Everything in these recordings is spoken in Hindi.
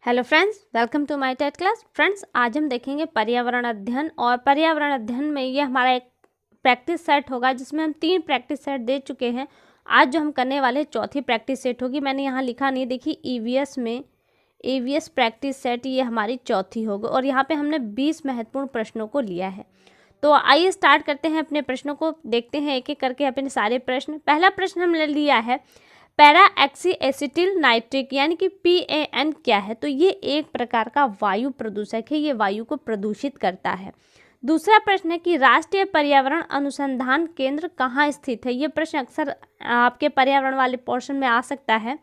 Hello friends, welcome to my TET class. Friends, आज हम देखेंगे पर्यावरण अध्ययन। और पर्यावरण अध्ययन में ये हमारा एक प्रैक्टिस सेट होगा जिसमें हम 3 प्रैक्टिस सेट दे चुके हैं। आज जो हम करने वाले हैं चौथी प्रैक्टिस सेट होगी। मैंने यहाँ लिखा नहीं, देखिए ईवीएस में ईवीएस प्रैक्टिस सेट ये हमारी चौथी होगी और यहाँ पे हमने 20 महत्वपूर्ण प्रश्नों को लिया है। तो आइए स्टार्ट करते हैं अपने प्रश्नों को, देखते हैं एक एक करके अपने सारे प्रश्न। पहला प्रश्न हमने लिया है पैरा एक्सीएसिटिल नाइट्रिक यानी कि PAN क्या है। तो ये एक प्रकार का वायु प्रदूषक है, ये वायु को प्रदूषित करता है। दूसरा प्रश्न है कि राष्ट्रीय पर्यावरण अनुसंधान केंद्र कहाँ स्थित है। ये प्रश्न अक्सर आपके पर्यावरण वाले पोर्शन में आ सकता है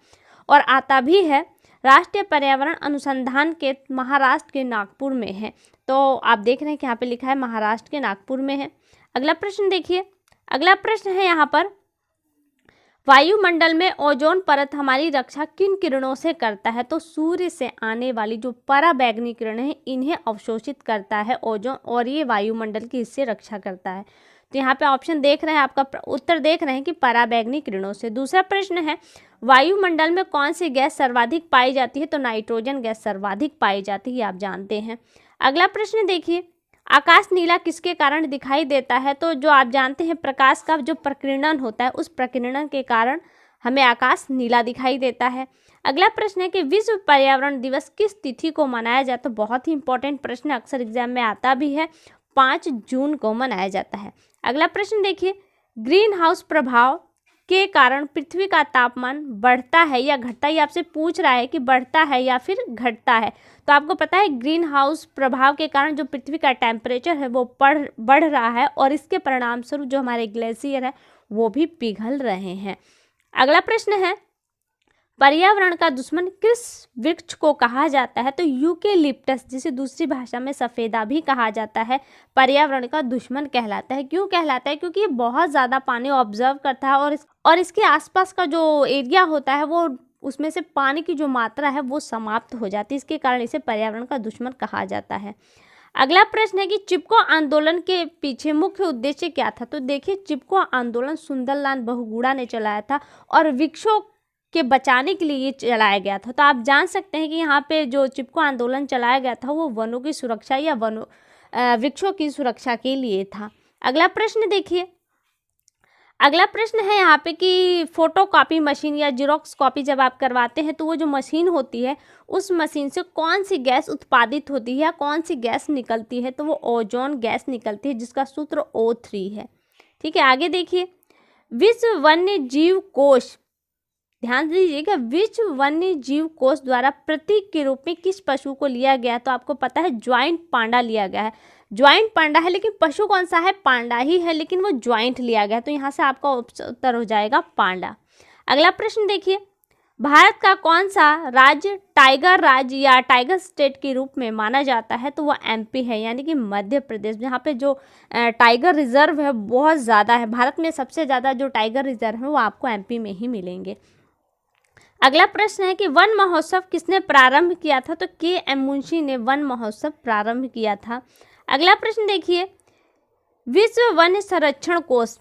और आता भी है। राष्ट्रीय पर्यावरण अनुसंधान केंद्र महाराष्ट्र के नागपुर में है। तो आप देख रहे हैं कि यहाँ पे लिखा है महाराष्ट्र के नागपुर में है। अगला प्रश्न देखिए, अगला प्रश्न है यहाँ पर वायुमंडल में ओजोन परत हमारी रक्षा किन किरणों से करता है। तो सूर्य से आने वाली जो पराबैंगनी किरणें हैं इन्हें अवशोषित करता है ओजोन और ये वायुमंडल की इससे रक्षा करता है। तो यहाँ पे ऑप्शन देख रहे हैं, आपका उत्तर देख रहे हैं कि पराबैंगनी किरणों से। दूसरा प्रश्न है वायुमंडल में कौन सी गैस सर्वाधिक पाई जाती है। तो नाइट्रोजन गैस सर्वाधिक पाई जाती है, आप जानते हैं। अगला प्रश्न देखिए, आकाश नीला किसके कारण दिखाई देता है। तो जो आप जानते हैं प्रकाश का जो प्रकीर्णन होता है उस प्रकीर्णन के कारण हमें आकाश नीला दिखाई देता है। अगला प्रश्न है कि विश्व पर्यावरण दिवस किस तिथि को मनाया जाता है। तो बहुत ही इंपॉर्टेंट प्रश्न, अक्सर एग्जाम में आता भी है। 5 जून को मनाया जाता है। अगला प्रश्न देखिए, ग्रीन हाउस प्रभाव के कारण पृथ्वी का तापमान बढ़ता है या घटता है। ये आपसे पूछ रहा है कि बढ़ता है या फिर घटता है। तो आपको पता है ग्रीन हाउस प्रभाव के कारण जो पृथ्वी का टेम्परेचर है वो बढ़ रहा है और इसके परिणाम स्वरूप जो हमारे ग्लेशियर है वो भी पिघल रहे हैं। अगला प्रश्न है पर्यावरण का दुश्मन किस वृक्ष को कहा जाता है। तो यूकेलिप्टस, जिसे दूसरी भाषा में सफेदा भी कहा जाता है, पर्यावरण का दुश्मन कहलाता है। क्यों कहलाता है? क्योंकि ये बहुत ज़्यादा पानी ऑब्जर्व करता है और इसके आसपास का जो एरिया होता है वो उसमें से पानी की जो मात्रा है वो समाप्त हो जाती है। इसके कारण इसे पर्यावरण का दुश्मन कहा जाता है। अगला प्रश्न है कि चिपको आंदोलन के पीछे मुख्य उद्देश्य क्या था। तो देखिए, चिपको आंदोलन सुंदरलाल बहुगुणा ने चलाया था और वृक्षों के बचाने के लिए ये चलाया गया था। तो आप जान सकते हैं कि यहाँ पे जो चिपको आंदोलन चलाया गया था वो वनों की सुरक्षा या वृक्षों की सुरक्षा के लिए था। अगला प्रश्न देखिए, अगला प्रश्न है यहाँ पे कि फोटो कॉपी मशीन या जीरोक्स कॉपी जब आप करवाते हैं तो वो जो मशीन होती है उस मशीन से कौन सी गैस उत्पादित होती है या कौन सी गैस निकलती है। तो वो ओजोन गैस निकलती है जिसका सूत्र O3 है। ठीक है, आगे देखिए, विश्व वन्य जीव कोष, ध्यान दीजिएगा, विश्व वन्य जीव कोष द्वारा प्रतीक के रूप में किस पशु को लिया गया है। तो आपको पता है ज्वाइंट पांडा लिया गया है। ज्वाइंट पांडा है लेकिन पशु कौन सा है? पांडा ही है, लेकिन वो ज्वाइंट लिया गया है। तो यहाँ से आपका उत्तर हो जाएगा पांडा। अगला प्रश्न देखिए, भारत का कौन सा राज्य टाइगर राज्य या टाइगर स्टेट के रूप में माना जाता है। तो वो MP है, यानी कि मध्य प्रदेश, जहाँ पे जो टाइगर रिजर्व है बहुत ज़्यादा है। भारत में सबसे ज़्यादा जो टाइगर रिजर्व है वो आपको MP में ही मिलेंगे। अगला प्रश्न है कि वन महोत्सव किसने प्रारंभ किया था। तो KM मुंशी ने वन महोत्सव प्रारंभ किया था। अगला प्रश्न देखिए, विश्व वन्य संरक्षण कोष,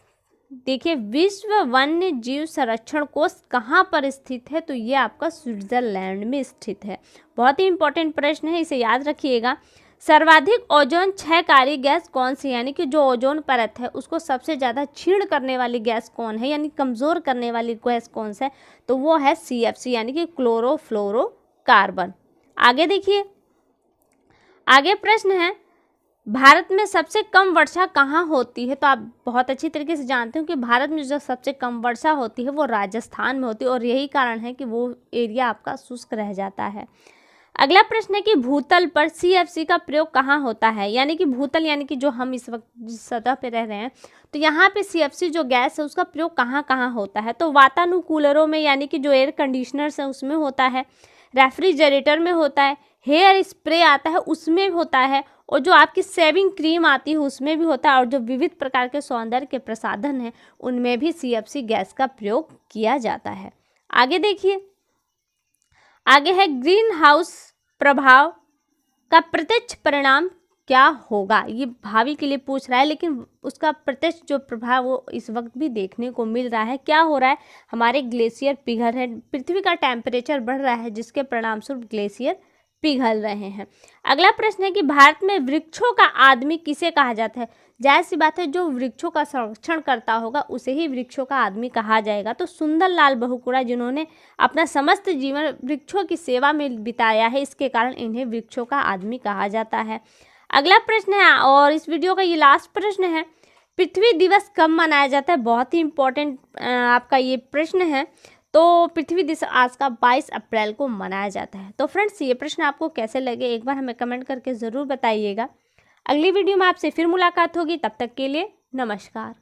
देखिए विश्व वन्य जीव संरक्षण कोष कहाँ पर स्थित है। तो ये आपका स्विट्जरलैंड में स्थित है। बहुत ही इंपॉर्टेंट प्रश्न है, इसे याद रखिएगा। सर्वाधिक ओजोन क्षयकारी गैस कौन सी, यानी कि जो ओजोन परत है उसको सबसे ज़्यादा क्षीण करने वाली गैस कौन है, यानी कमज़ोर करने वाली गैस कौन सा है। तो वो है CFC, यानी कि क्लोरोफ्लोरोकार्बन। आगे देखिए, आगे प्रश्न है भारत में सबसे कम वर्षा कहाँ होती है। तो आप बहुत अच्छी तरीके से जानते हो कि भारत में जो सबसे कम वर्षा होती है वो राजस्थान में होती है और यही कारण है कि वो एरिया आपका शुष्क रह जाता है। अगला प्रश्न है कि भूतल पर CFC का प्रयोग कहाँ होता है, यानी कि भूतल यानी कि जो हम इस वक्त जिस सतह पे रह रहे हैं तो यहाँ पे CFC जो गैस है उसका प्रयोग कहाँ कहाँ होता है। तो वातानुकूलरों में, यानी कि जो एयर कंडीशनर्स हैं उसमें होता है, रेफ्रिजरेटर में होता है, हेयर स्प्रे आता है उसमें होता है, और जो आपकी शेविंग क्रीम आती है उसमें भी होता है, और जो विविध प्रकार के सौंदर्य के प्रसाधन हैं उनमें भी CFC गैस का प्रयोग किया जाता है। आगे देखिए, आगे है ग्रीन हाउस प्रभाव का प्रत्यक्ष परिणाम क्या होगा। ये भावी के लिए पूछ रहा है लेकिन उसका प्रत्यक्ष जो प्रभाव वो इस वक्त भी देखने को मिल रहा है। क्या हो रहा है? हमारे ग्लेशियर पिघल रहे हैं, पृथ्वी का टेम्परेचर बढ़ रहा है जिसके परिणाम स्वरूप ग्लेशियर पिघल रहे हैं। अगला प्रश्न है कि भारत में वृक्षों का आदमी किसे कहा जाता है। जाहिर सी बात है, जो वृक्षों का संरक्षण करता होगा उसे ही वृक्षों का आदमी कहा जाएगा। तो सुंदरलाल बहुगुणा, जिन्होंने अपना समस्त जीवन वृक्षों की सेवा में बिताया है, इसके कारण इन्हें वृक्षों का आदमी कहा जाता है। अगला प्रश्न है और इस वीडियो का ये लास्ट प्रश्न है, पृथ्वी दिवस कब मनाया जाता है। बहुत ही इम्पोर्टेंट आपका ये प्रश्न है। तो पृथ्वी दिवस आज का 22 अप्रैल को मनाया जाता है। तो फ्रेंड्स, ये प्रश्न आपको कैसे लगे एक बार हमें कमेंट करके ज़रूर बताइएगा। अगली वीडियो में आपसे फिर मुलाकात होगी, तब तक के लिए नमस्कार।